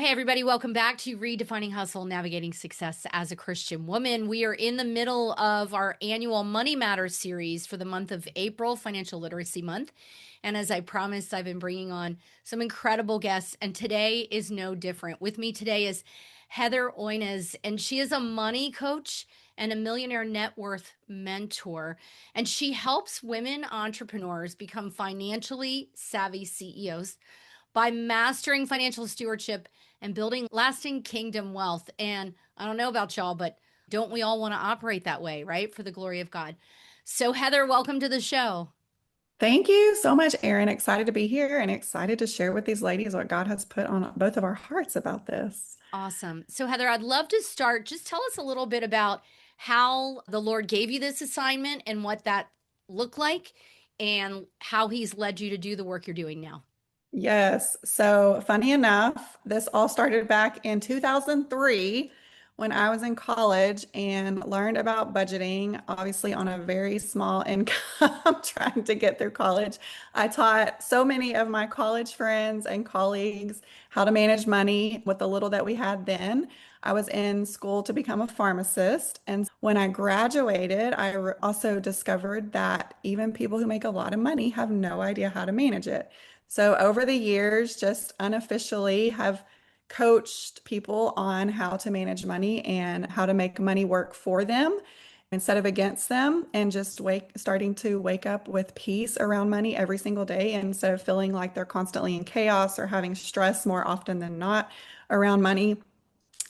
Hey, everybody, welcome back to Redefining Hustle, Navigating Success as a Christian Woman. We are in the middle of our annual Money Matters series for the month of April, Financial Literacy Month. And as I promised, I've been bringing on some incredible guests, and today is no different. With me today is Heather Oynes, and she is a money coach and a millionaire net worth mentor. And she helps women entrepreneurs become financially savvy CEOs by mastering financial stewardship and building lasting kingdom wealth. And I don't know about y'all, but don't we all want to operate that way, right? For the glory of God. So, Heather, welcome to the show. Thank you so much, Erin. Excited to be here and excited to share with these ladies what God has put on both of our hearts about this. Awesome. So, Heather, I'd love to start. Just tell us a little bit about how the Lord gave you this assignment and what that looked like and how He's led you to do the work you're doing now. Yes. So, funny enough, this all started back in 2003 when I was in college and learned about budgeting, obviously on a very small income, trying to get through college. I taught so many of my college friends and colleagues how to manage money with the little that we had then. I was in school to become a pharmacist. And when I graduated, also discovered that even people who make a lot of money have no idea how to manage it. So over the years, just unofficially have coached people on how to manage money and how to make money work for them instead of against them, and just starting to wake up with peace around money every single day instead of feeling like they're constantly in chaos or having stress more often than not around money.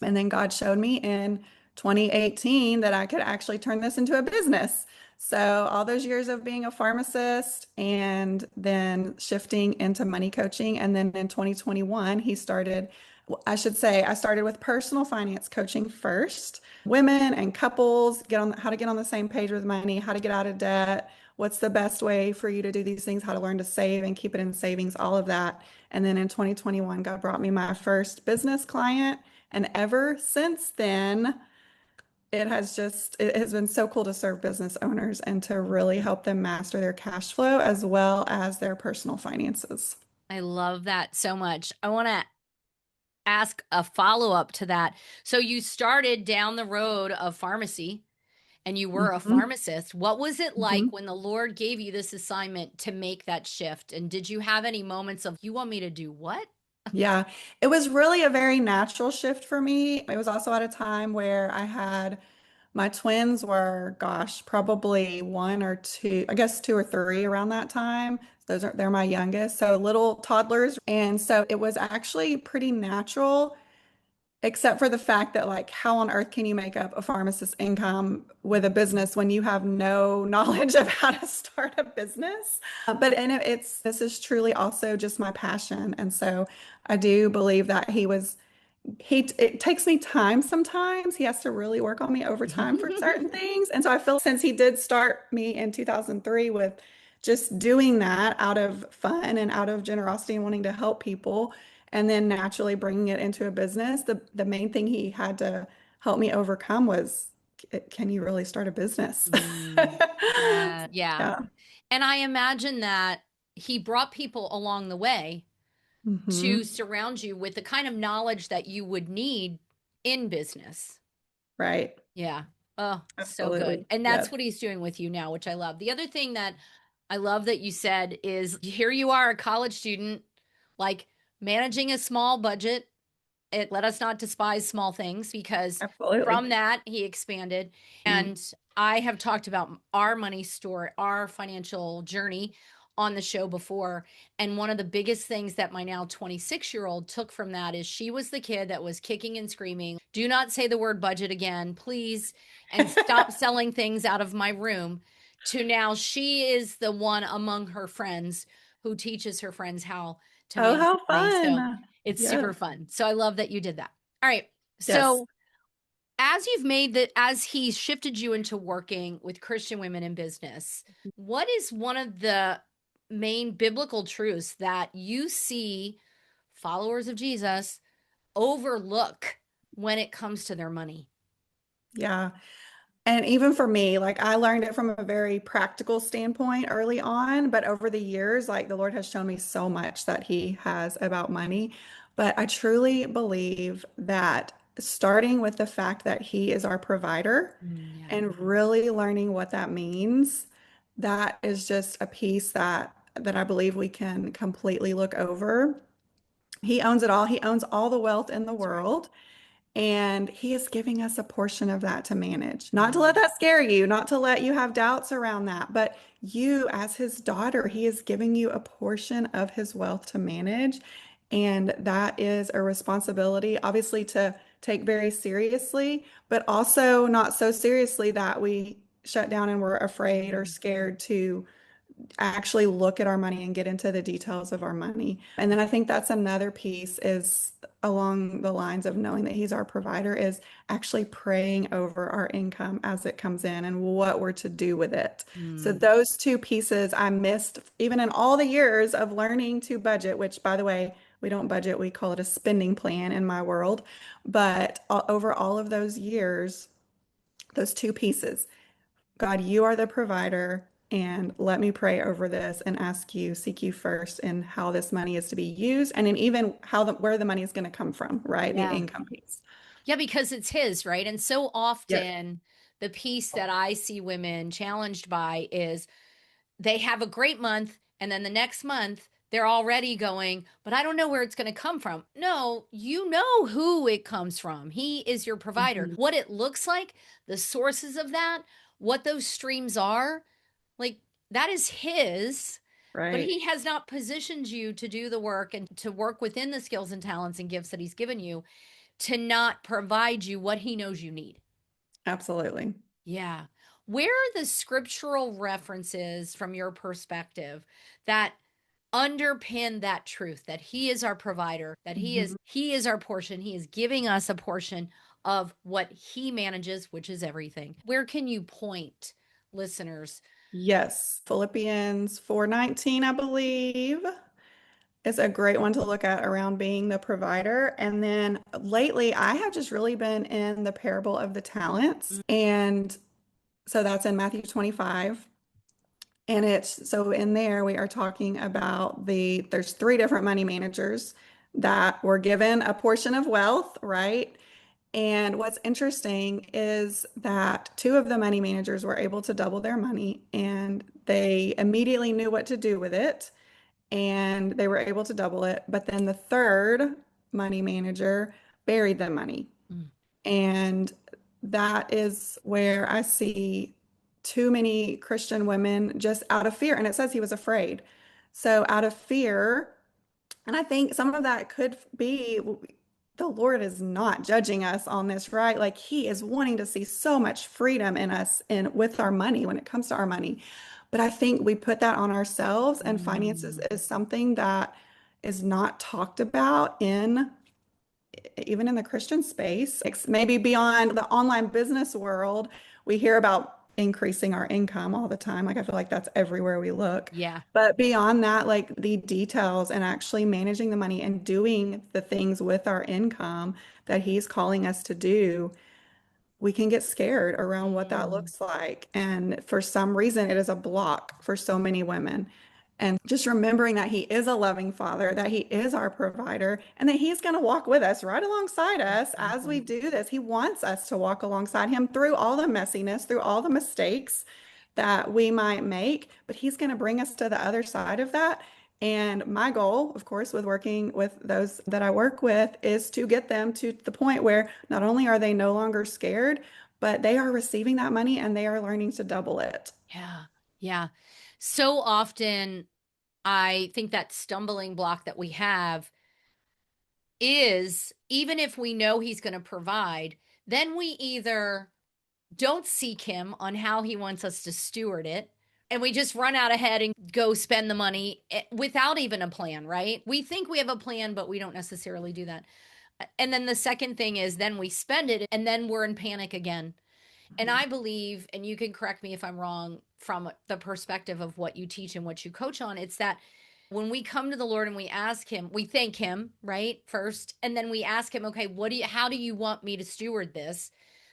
And then God showed me in 2018 that I could actually turn this into a business. So, all those years of being a pharmacist and then shifting into money coaching. And then in 2021, I should say, I started with personal finance coaching first. Women and couples get on how to get on the same page with money, how to get out of debt, what's the best way for you to do these things, how to learn to save and keep it in savings, all of that. And then in 2021, God brought me my first business client. And ever since then, it has been so cool to serve business owners and to really help them master their cash flow as well as their personal finances. I love that so much. I want to ask a follow up to that. So, you started down the road of pharmacy and you were a Mhm, pharmacist. What was it like mhm. when the Lord gave you this assignment to make that shift? And did you have any moments of, you want me to do what? Yeah, it was really a very natural shift for me. It was also at a time where my twins were, gosh, probably one or two, I guess two or three around that time. They're my youngest, so little toddlers. And so it was actually pretty natural, except for the fact that, like, how on earth can you make up a pharmacist's income with a business when you have no knowledge of how to start a business? But and this is truly also just my passion. And so I do believe that it takes me time sometimes. He has to really work on me over time for certain things. And so I feel since he did start me in 2003 with just doing that out of fun and out of generosity and wanting to help people, and then naturally bringing it into a business, the main thing he had to help me overcome was, can you really start a business? Yeah. Yeah. Yeah. And I imagine that he brought people along the way to Hmm. surround you with the kind of knowledge that you would need in business. Right. Yeah. Oh, so good. Absolutely. And that's Yes. what he's doing with you now, which I love. The other thing that I love that you said is here you are, a college student, like managing a small budget. Let us not despise small things because Absolutely. from that he expanded. Mm. And I have talked about our money story, our financial journey on the show before. And one of the biggest things that my now 26-year-old took from that is she was the kid that was kicking and screaming, do not say the word budget again, please, and stop selling things out of my room. To now, she is the one among her friends who teaches her friends how to Oh, manage how money. So fun. it's super Yes. fun. So I love that you did that. All right. Yes. So as he shifted you into working with Christian women in business, what is one of the main biblical truths that you see followers of Jesus overlook when it comes to their money? Yeah. And even for me, like, I learned it from a very practical standpoint early on, but over the years, like, the Lord has shown me so much that He has about money. But I truly believe that starting with the fact that he is our provider Yeah. and really learning what that means, that is just a piece that I believe we can completely look over. He owns it all. He owns all the wealth in the That's right. world. And he is giving us a portion of that to manage. Not to let Mm. that scare you, not to let you have doubts around that, but you, as his daughter, he is giving you a portion of his wealth to manage. And that is a responsibility, obviously, to take very seriously, but also not so seriously that we shut down and we're afraid or Mm. scared to actually look at our money and get into the details of our money. And then I think that's another piece is along the lines of knowing that he's our provider is actually praying over our income as it comes in and what we're to do with it. So Mm. those two pieces I missed even in all the years of learning to budget, which by the way, we don't budget, we call it a spending plan in my world. But over all of those years, those two pieces, God, you are the provider, and let me pray over this and ask you, seek you first in how this money is to be used, and in even how where the money is going to come from, right? The Yeah. income piece. Yeah, because it's his, right? And so Yep. often the piece that I see women challenged by is they have a great month and then the next month they're already going, but I don't know where it's going to come from. No, you know who it comes from. He is your provider. Mhm. What it looks like, the sources of that, what those streams are, like that is his. But Right. he has not positioned you to do the work and to work within the skills and talents and gifts that he's given you to not provide you what he knows you need. Absolutely. Yeah. Where are the scriptural references from your perspective that underpin that truth that he is our provider, that Mhm. he is our portion, he is giving us a portion of what he manages, which is everything. Where can you point listeners? Yes. Philippians 4:19, I believe, is a great one to look at around being the provider. And then lately, I have just really been in the parable of the talents. And so that's in Matthew 25. And it's so in there we are talking about there's three different money managers that were given a portion of wealth, right? And what's interesting is that two of the money managers were able to double their money and they immediately knew what to do with it and they were able to double it. But then the third money manager buried the money. Mm. And that is where I see too many Christian women just out of fear. And it says he was afraid. So out of fear, and I think some of that could be the Lord is not judging us on this, right? Like he is wanting to see so much freedom in us and with our money when it comes to our money. But I think we put that on ourselves, and finances Mm. is something that is not talked about in even in the Christian space, maybe beyond the online business world, we hear about increasing our income all the time. Like I feel like that's everywhere we look. Yeah. But beyond that, like the details and actually managing the money and doing the things with our income that he's calling us to do, we can get scared around what that Mm. looks like. And for some reason, it is a block for so many women. And just remembering that he is a loving father, that he is our provider, and that he's going to walk with us right alongside us as we Mhm. do this. He wants us to walk alongside him through all the messiness, through all the mistakes that we might make, but he's going to bring us to the other side of that. And my goal, of course, with working with those that I work with is to get them to the point where not only are they no longer scared, but they are receiving that money and they are learning to double it. Yeah. Yeah. So often I think that stumbling block that we have is even if we know he's going to provide, then we either don't seek him on how he wants us to steward it. And we just run out ahead and go spend the money without even a plan, right? We think we have a plan, but we don't necessarily do that. And then the second thing is then we spend it and then we're in panic again. And I believe, and you can correct me if I'm wrong from the perspective of what you teach and what you coach on, it's that when we come to the Lord and we ask him, we thank him, right? First, and then we ask him, okay, how do you want me to steward this?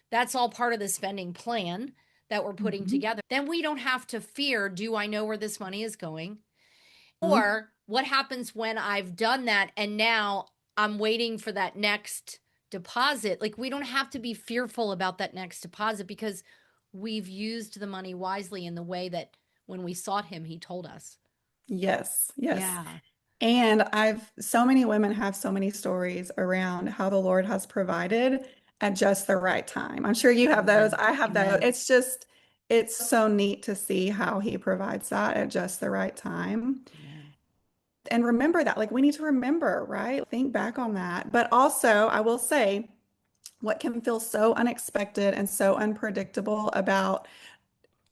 That's all part of the spending plan that we're putting Mhm. together. Then we don't have to fear, do I know where this money is going? Mhm. Or what happens when I've done that and now I'm waiting for that next deposit. Like, we don't have to be fearful about that next deposit because we've used the money wisely in the way that when we sought him, he told us. Yes, yes. Yeah. And so many women have so many stories around how the Lord has provided at just the right time. I'm sure you have those. Amen. I have those. Amen. It's so neat to see how he provides that at just the right time. Amen. And remember that, like we need to remember, right? Think back on that. But also, I will say, what can feel so unexpected and so unpredictable about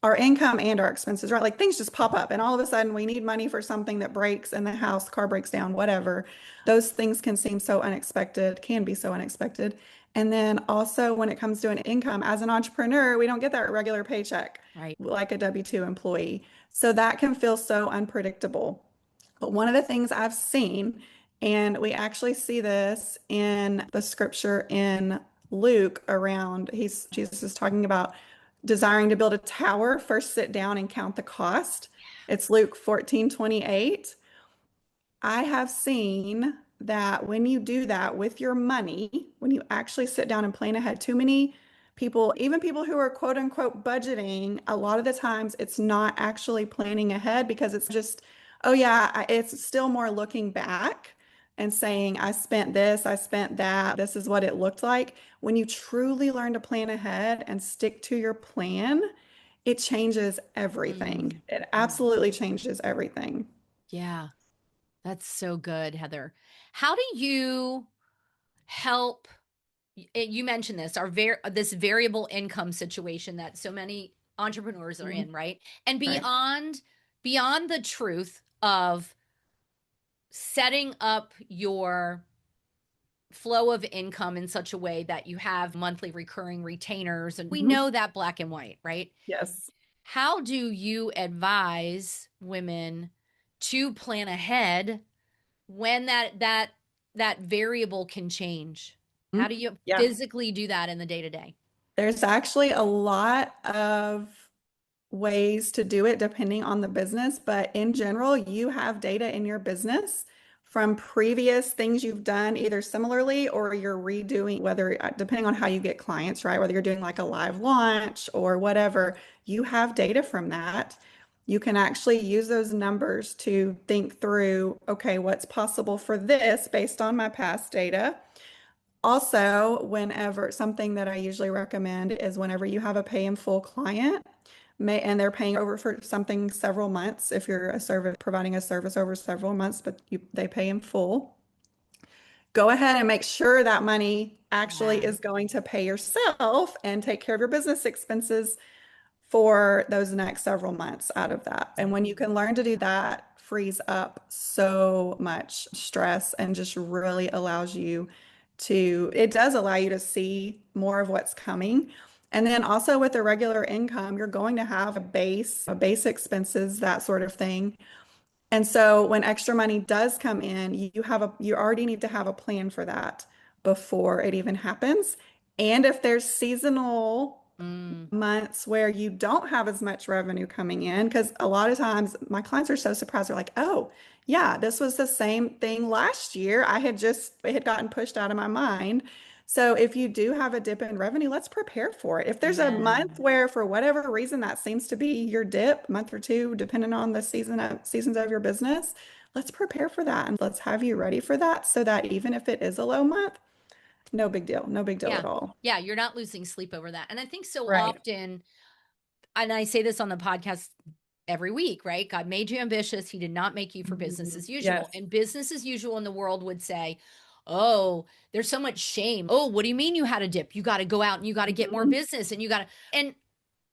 our income and our expenses, right? Like things just pop up, and all of a sudden we need money for something that breaks in the house, car breaks down, whatever. Those things can seem so unexpected, can be so unexpected. And then also, when it comes to an income, as an entrepreneur, we don't get that regular paycheck Right. like a W-2 employee. So that can feel so unpredictable. But one of the things I've seen, and we actually see this in the scripture in Luke around, Jesus is talking about desiring to build a tower, first sit down and count the cost. It's Luke 14:28. I have seen that when you do that with your money, when you actually sit down and plan ahead, too many people, even people who are quote unquote budgeting, a lot of the times it's not actually planning ahead because it's just, oh yeah, it's still more looking back and saying, I spent this, I spent that, this is what it looked like. When you truly learn to plan ahead and stick to your plan, it changes everything. Mm, It mm. absolutely changes everything. Yeah. That's so good, Heather. How do you help? You mentioned this, this variable income situation that so many entrepreneurs are Mhm. in, right? And Right. beyond the truth of setting up your flow of income in such a way that you have monthly recurring retainers, and we Mhm. know that black and white, right? Yes. How do you advise women to plan ahead when that variable can change? How Mhm. do you Yeah. physically do that in the day to day? There's actually a lot of ways to do it depending on the business, but in general, you have data in your business from previous things you've done either similarly or you're redoing, whether depending on how you get clients, right? Whether you're doing like a live launch or whatever, you have data from that. You can actually use those numbers to think through, okay, what's possible for this based on my past data. Also, whenever something that I usually recommend is whenever you have a pay in full client, and they're paying over for something several months, if you're a service providing a service over several months, but they pay in full, go ahead and make sure that money actually Yeah. is going to pay yourself and take care of your business expenses for those next several months out of that. And when you can learn to do that, frees up so much stress and just really allows you it does allow you to see more of what's coming. And then also with the regular income, you're going to have a base expenses, that sort of thing. And so when extra money does come in, you already need to have a plan for that before it even happens. And if there's seasonal Mm, months where you don't have as much revenue coming in, because a lot of times my clients are so surprised. They're like, oh, yeah, this was the same thing last year. It had gotten pushed out of my mind. So if you do have a dip in revenue, let's prepare for it. If there's a month amen. where for whatever reason that seems to be your dip, month or two, depending on the seasons of your business, let's prepare for that and let's have you ready for that so that even if it is a low month, no big deal, no big deal Yeah. at all. Yeah, you're not losing sleep over that. And I think so Right. often, and I say this on the podcast every week, right? God made you ambitious. He did not make you for business Mhm. as usual. Yes. And business as usual in the world would say, oh, there's so much shame. Oh, what do you mean you had a dip? You got to go out and you got to get more Mhm. business and you got to. And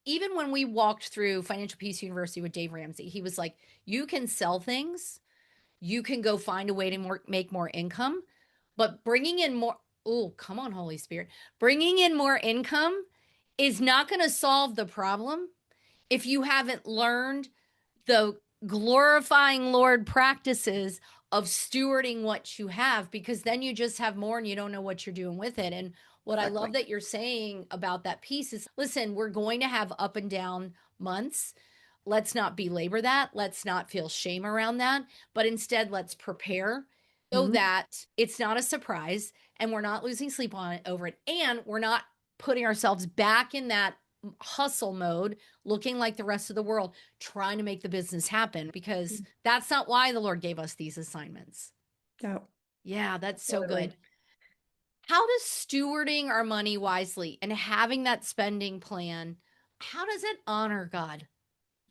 even when we walked through Financial Peace University with Dave Ramsey, he was like, you can sell things, you can go find a way to make more income, but bringing in more, oh, come on, Holy Spirit, bringing in more income is not going to solve the problem if you haven't learned the glorifying Lord practices of stewarding what you have, because then you just have more and you don't know what you're doing with it. And what I love Exactly. that you're saying about that piece is, listen, we're going to have up and down months. Let's not belabor that. Let's not feel shame around that, but instead let's prepare. so that it's not a surprise and we're not losing sleep on it over it and we're not putting ourselves back in that hustle mode looking like the rest of the world trying to make the business happen because that's not why the Lord gave us these assignments. Yeah, Yeah, that's so totally. good. How does stewarding our money wisely and having that spending plan, how does it honor God?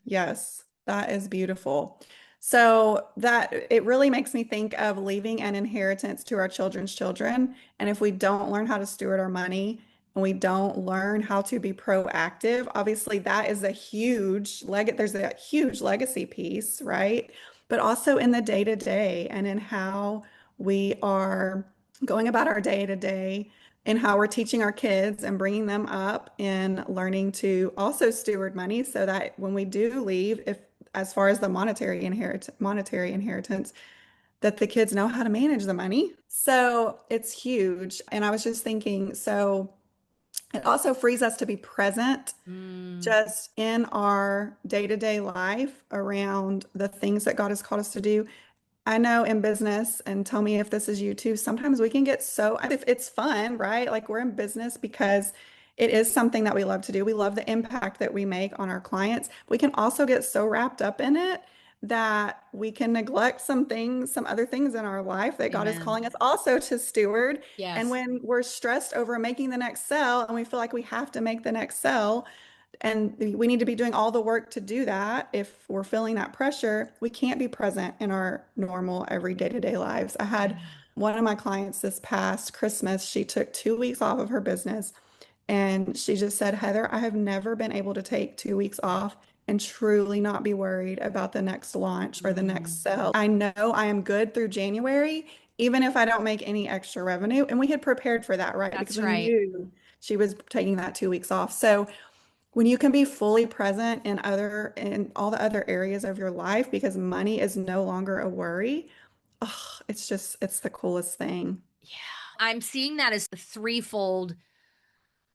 Yes, that is beautiful. So that it really makes me think of leaving an inheritance to our children's children. And if we don't learn how to steward our money and we don't learn how to be proactive, obviously that is a there's a huge legacy piece, right? But also in the day to day and in how we are going about our day to day and how we're teaching our kids and bringing them up in learning to also steward money so that when we do leave, if as far as the monetary inheritance, that the kids know how to manage the money. So it's huge. And I was just thinking, so it also frees us to be present Mm, just in our day-to-day life around the things that God has called us to do. I know in business, and tell me if this is you too, sometimes we can get so, if it's fun, right? Like we're in business because it is something that we love to do. We love the impact that we make on our clients. We can also get so wrapped up in it that we can neglect some things, some other things in our life that God is amen. calling us also to steward. And Yes. when we're stressed over making the next sale and we feel like we have to make the next sale, and we need to be doing all the work to do that. If we're feeling that pressure, we can't be present in our normal, every day-to-day lives. I Yeah. had one of my clients this past Christmas, she took 2 weeks off of her business and she just said, Heather, I have never been able to take 2 weeks off and truly not be worried about the next launch or the next Mm, sale. I know I am good through January, even if I don't make any extra revenue. And we had prepared for that, right? Because that's we right. knew she was taking that 2 weeks off. So when you can be fully present in all the other areas of your life because money is no longer a worry, oh, it's the coolest thing. Yeah. I'm seeing that as threefold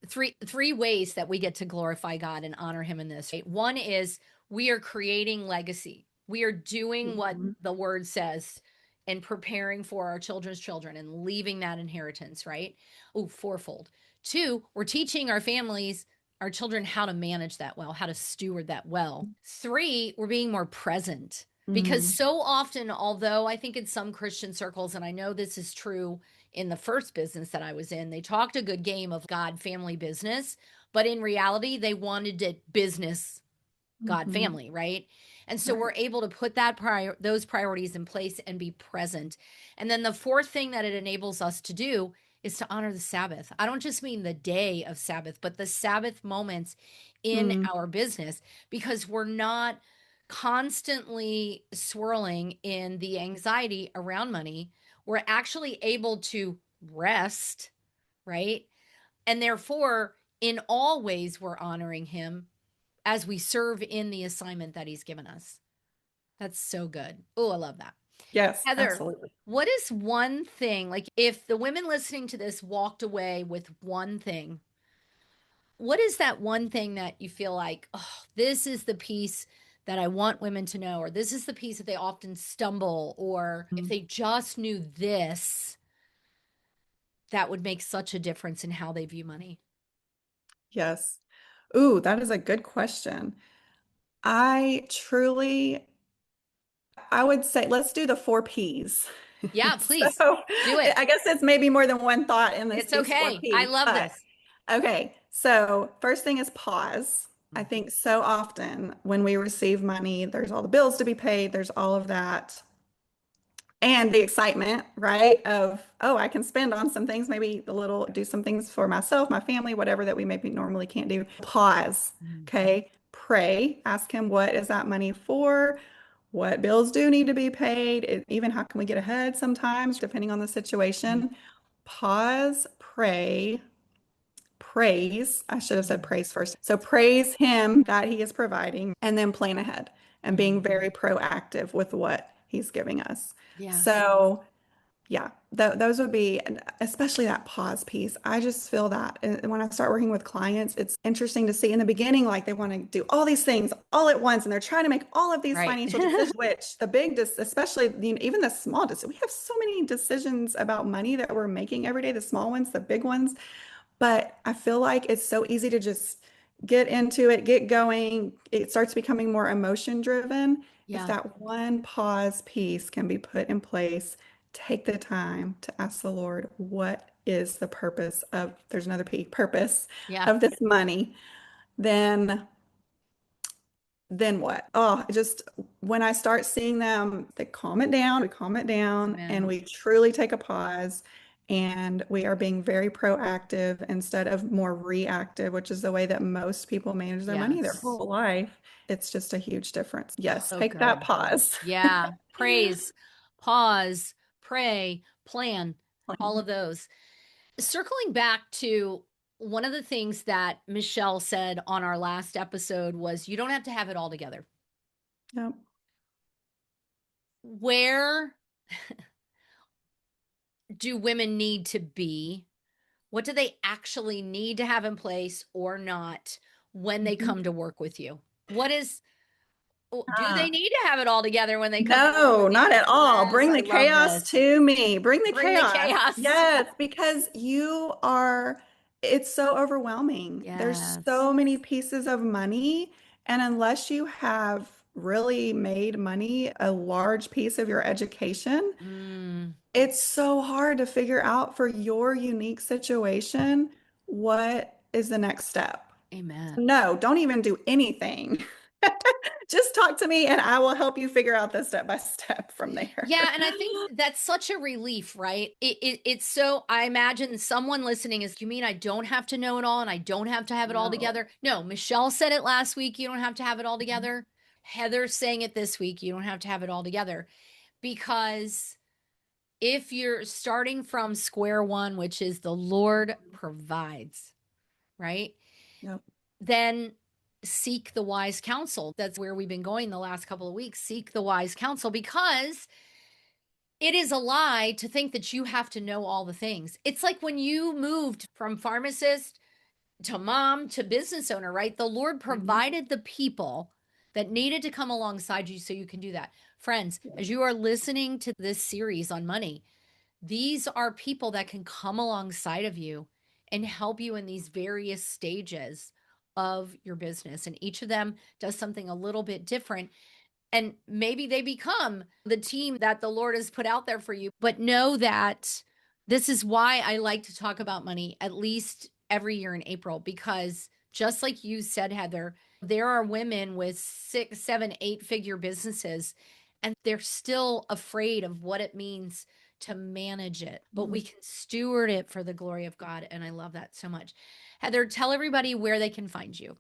three ways that we get to glorify God and honor him in this. Right? One is we are creating legacy. We are doing what Mhm. the word says and preparing for our children's children and leaving that inheritance, right? Oh, fourfold. Two, we're teaching our families, our children how to manage that well, how to steward that well. Three, we're being more present because Mm, so often, although I think in some Christian circles, and I know this is true in the first business that I was in, they talked a good game of God, family, business, but in reality, they wanted it business, God, mhm. family, right? And so Right. we're able to put that those priorities in place and be present. And then the fourth thing that it enables us to do is to honor the Sabbath. I don't just mean the day of Sabbath, but the Sabbath moments in Mm, our business because we're not constantly swirling in the anxiety around money. We're actually able to rest, right? And therefore, in all ways, we're honoring him as we serve in the assignment that he's given us. That's so good. Oh, I love that. yes, Heather, absolutely. what is one thing, like if the women listening to this walked away with one thing, what is that one thing that you feel like, oh, this is the piece that I want women to know, or this is the piece that they often stumble, or if Mm, they just knew this, that would make such a difference in how they view money? yes. Ooh, that is a good question. I truly I would say let's do the four P's. Yeah, please So do it. I guess it's maybe more than one thought in It's these four okay. I P's, love but this. okay. So first thing is pause. I Mhm. think so often when we receive money, there's all the bills to be paid, there's all of that. And the excitement, right? Of, oh, I can spend on some things, maybe a little, do some things for myself, my family, whatever that we maybe normally can't do. Pause. Mhm. Okay. Pray. Ask him, what is that money for? What bills do need to be paid? Even how can we get ahead sometimes, depending on the situation? Pause, pray, praise. I should have said Mhm. praise first. So praise him that he is providing and then plan ahead and being Mhm. very proactive with what he's giving us. Yeah. So Yeah, those would be, and especially that pause piece. I just feel that when I start working with clients, it's interesting to see in the beginning, like they want to do all these things all at once, and they're trying to make all of these Right. financial decisions, which the big, especially even the small decisions, we have so many decisions about money that we're making every day, the small ones, the big ones. But I feel like it's so easy to just get into it, get going. It starts becoming more emotion driven. If Yeah. that one pause piece can be put in place, take the time to ask the Lord, what is the purpose of, there's another P, purpose Yeah. of this money, then what? Oh, just when I start seeing them, they calm it down, we calm it down, and Amen. we truly take a pause. And we are being very proactive instead of more reactive, which is the way that most people manage their money their Yes. whole life. It's just a huge difference. Yes, So take that good. pause. Yeah. Praise, pause, pray, plan, all Plan. of those. Circling back to one of the things that Michelle said on our last episode was you don't have to have it all together. Yep. Where do women need to be? What do they actually need to have in place or not when they Mhm. come to work with you? What is do they Ah, need to have it all together when they come to work with no, not you? at all. Yes, Bring I the love chaos this. to me. Bring the Bring the chaos. chaos. Yes, because it's so overwhelming. There's Yes. so many pieces of money. And unless you have really made money a large piece of your education, Mm, it's so hard to figure out for your unique situation what is the next step. amen. No, don't even do anything. Just talk to me and I will help you figure out the step by step from Yeah, there. and I think that's such a relief, right? It's so I imagine someone listening is, you mean I don't have to know it all and I don't have to have it all No. together? No, Michelle said it last week, you don't have to have it all together. Heather's saying it this week, you don't have to have it all together. Because if you're starting from square one, which is the Lord provides, right? Yep. Then seek the wise counsel. That's where we've been going the last couple of weeks. Seek the wise counsel because it is a lie to think that you have to know all the things. It's like when you moved from pharmacist to mom to business owner, right? The Lord Mhm. provided the people that needed to come alongside you so you can do that. Friends, as you are listening to this series on money, these are people that can come alongside of you and help you in these various stages of your business. And each of them does something a little bit different. And maybe they become the team that the Lord has put out there for you. But know that this is why I like to talk about money at least every year in April, because just like you said, Heather, there are women with 6, 7, 8 figure businesses, and they're still afraid of what it means to manage it. But we Mhm. can steward it for the glory of God. And I love that so much. Heather, tell everybody where they can find you.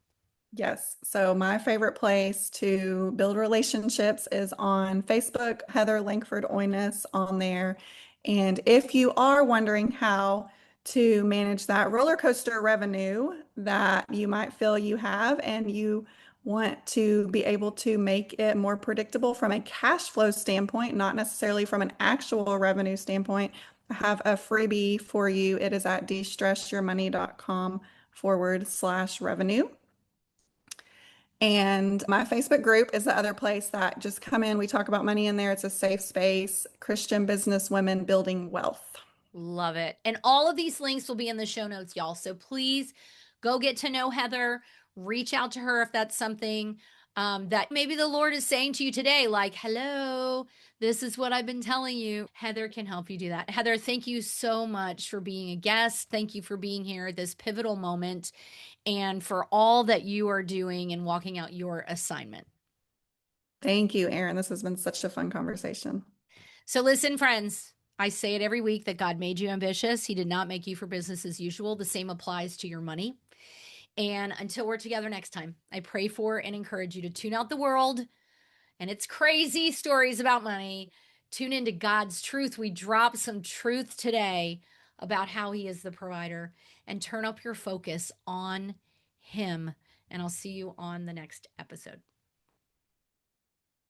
Yes. So my favorite place to build relationships is on Facebook, Heather Langford Oynes on there. And if you are wondering how to manage that roller coaster revenue that you might feel you have, and you want to be able to make it more predictable from a cash flow standpoint, not necessarily from an actual revenue standpoint, I have a freebie for you. It is at destressyourmoney.com/revenue. And my Facebook group is the other place that just come in. We talk about money in there. It's a safe space, Christian business women building wealth. Love it. And all of these links will be in the show notes, y'all. So please go get to know Heather. Reach out to her if that's something that maybe the Lord is saying to you today, like, hello, this is what I've been telling you. Heather can help you do that. Heather, thank you so much for being a guest. Thank you for being here at this pivotal moment and for all that you are doing and walking out your assignment. Thank you, Erin. This has been such a fun conversation. So, listen, friends, I say it every week that God made you ambitious. He did not make you for business as usual. The same applies to your money. And until we're together next time, I pray for and encourage you to tune out the world and its crazy stories about money. Tune into God's truth. We dropped some truth today about how He is the provider, and turn up your focus on Him. And I'll see you on the next episode.